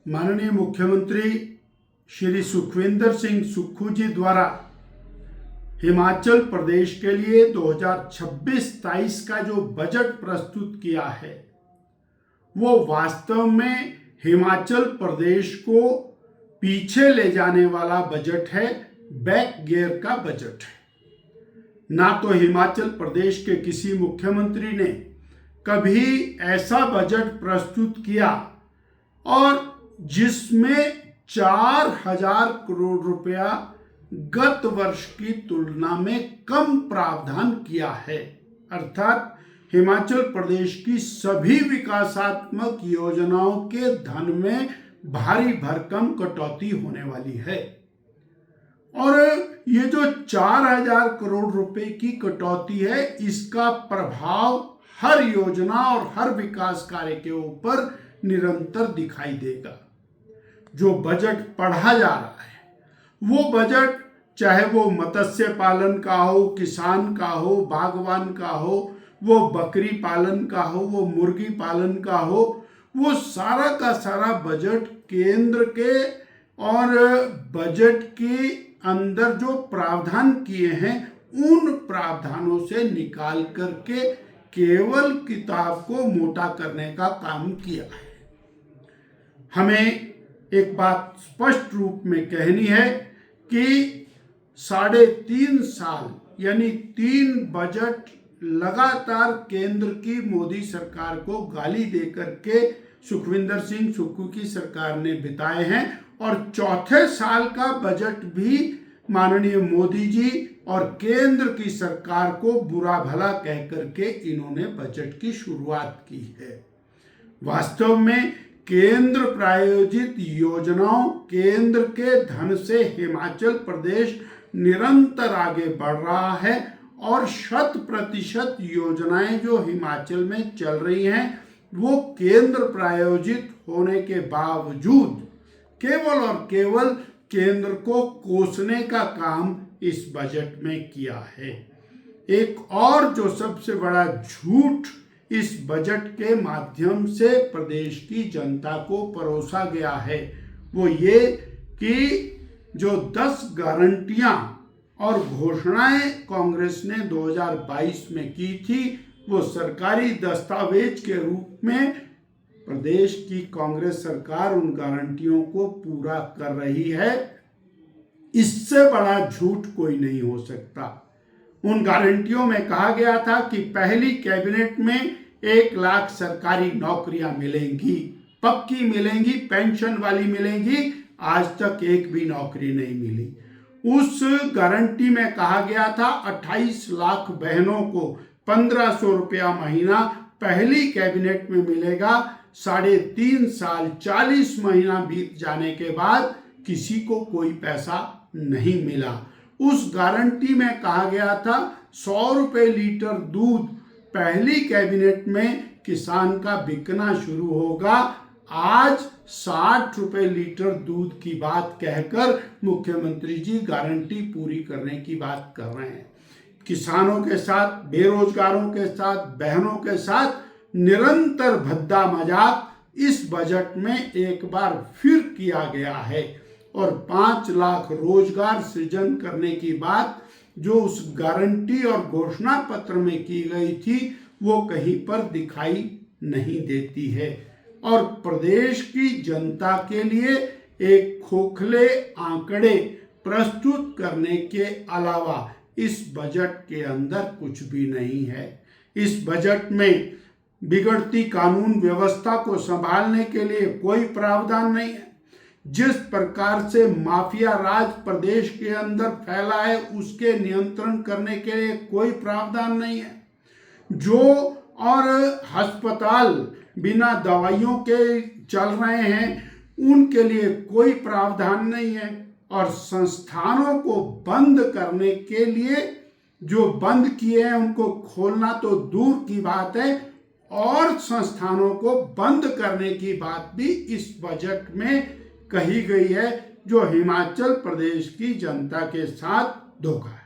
माननीय मुख्यमंत्री श्री सुखविंदर सिंह सुक्खू जी द्वारा हिमाचल प्रदेश के लिए 2026-27 का जो बजट प्रस्तुत किया है वो वास्तव में हिमाचल प्रदेश को पीछे ले जाने वाला बजट है, बैक गियर का बजट है। ना तो हिमाचल प्रदेश के किसी मुख्यमंत्री ने कभी ऐसा बजट प्रस्तुत किया और जिसमें 4,000 करोड़ रुपया गत वर्ष की तुलना में कम प्रावधान किया है। अर्थात हिमाचल प्रदेश की सभी विकासात्मक योजनाओं के धन में भारी भरकम कटौती होने वाली है और ये जो 4,000 करोड़ रुपए की कटौती है, इसका प्रभाव हर योजना और हर विकास कार्य के ऊपर निरंतर दिखाई देगा। जो बजट पढ़ा जा रहा है वो बजट चाहे वो मत्स्य पालन का हो, किसान का हो, बागवान का हो, वो बकरी पालन का हो, वो मुर्गी पालन का हो, वो सारा का सारा बजट केंद्र के और बजट के अंदर जो प्रावधान किए हैं उन प्रावधानों से निकाल करके केवल किताब को मोटा करने का काम किया है। हमें एक बात स्पष्ट रूप में कहनी है कि 3.5 साल यानी 3 बजट लगातार केंद्र की मोदी सरकार को गाली देकर के सुखविंदर सिंह सुक्खू की सरकार ने बिताए हैं और चौथे साल का बजट भी माननीय मोदी जी और केंद्र की सरकार को बुरा भला कह करके इन्होंने बजट की शुरुआत की है। वास्तव में केंद्र प्रायोजित योजनाओं, केंद्र के धन से हिमाचल प्रदेश निरंतर आगे बढ़ रहा है और 100% योजनाएं जो हिमाचल में चल रही हैं वो केंद्र प्रायोजित होने के बावजूद केवल और केवल केंद्र को कोसने का काम इस बजट में किया है। एक और जो सबसे बड़ा झूठ इस बजट के माध्यम से प्रदेश की जनता को परोसा गया है वो ये कि जो 10 गारंटियां और घोषणाएं कांग्रेस ने 2022 में की थी वो सरकारी दस्तावेज के रूप में प्रदेश की कांग्रेस सरकार उन गारंटियों को पूरा कर रही है। इससे बड़ा झूठ कोई नहीं हो सकता। उन गारंटियों में कहा गया था कि पहली कैबिनेट में 1 लाख सरकारी नौकरियां मिलेंगी, पक्की मिलेंगी, पेंशन वाली मिलेंगी। आज तक एक भी नौकरी नहीं मिली। उस गारंटी में कहा गया था 28 लाख बहनों को 1,500 रुपया महीना पहली कैबिनेट में मिलेगा। 3.5 साल 40 महीना बीत जाने के बाद किसी को कोई पैसा नहीं मिला। उस गारंटी में कहा गया था 100 रुपये लीटर दूध पहली कैबिनेट में किसान का बिकना शुरू होगा। आज 60 रुपये लीटर दूध की बात कहकर मुख्यमंत्री जी गारंटी पूरी करने की बात कर रहे हैं। किसानों के साथ, बेरोजगारों के साथ, बहनों के साथ निरंतर भद्दा मजाक इस बजट में एक बार फिर किया गया है और 5 लाख रोजगार सृजन करने की बात जो उस गारंटी और घोषणा पत्र में की गई थी वो कहीं पर दिखाई नहीं देती है और प्रदेश की जनता के लिए एक खोखले आंकड़े प्रस्तुत करने के अलावा इस बजट के अंदर कुछ भी नहीं है। इस बजट में बिगड़ती कानून व्यवस्था को संभालने के लिए कोई प्रावधान नहीं है। जिस प्रकार से माफिया राज प्रदेश के अंदर फैला है उसके नियंत्रण करने के लिए कोई प्रावधान नहीं है। जो और अस्पताल बिना दवाइयों के चल रहे हैं उनके लिए कोई प्रावधान नहीं है और संस्थानों को बंद करने के लिए जो बंद किए हैं उनको खोलना तो दूर की बात है और संस्थानों को बंद करने की बात भी इस बजट में कही गई है, जो हिमाचल प्रदेश की जनता के साथ धोखा है।